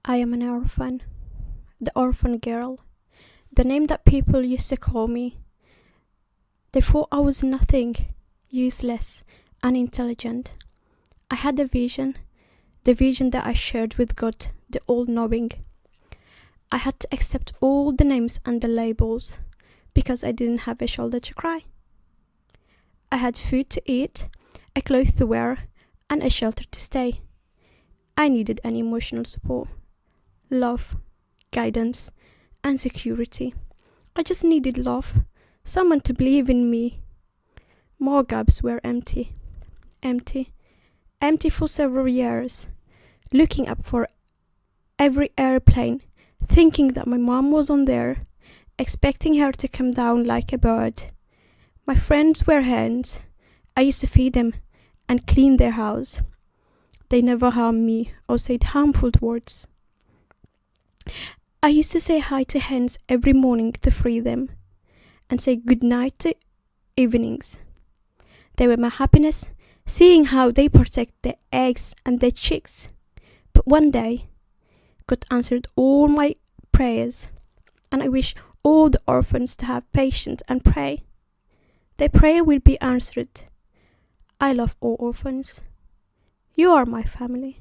I am an orphan, the orphan girl, the name that people used to call me. They thought I was nothing, useless, unintelligent. I had a vision, the vision that I shared with God, the all-knowing. I had to accept all the names and the labels because I didn't have a shoulder to cry. I had food to eat, a clothes to wear, and a shelter to stay. I needed an emotional support, love, guidance, and security. I just needed love, someone to believe in me. More gaps were empty, empty for several years, looking up for every airplane, thinking that my mom was on there, expecting her to come down like a bird. My friends were hens. I used to feed them and clean their house. They never harmed me or said harmful words. I used to say hi to hens every morning to free them and say good night to evenings. They were my happiness, seeing how they protect their eggs and their chicks. But one day, God answered all my prayers, and I wish all the orphans to have patience and pray. Their prayer will be answered. I love all orphans. You are my family.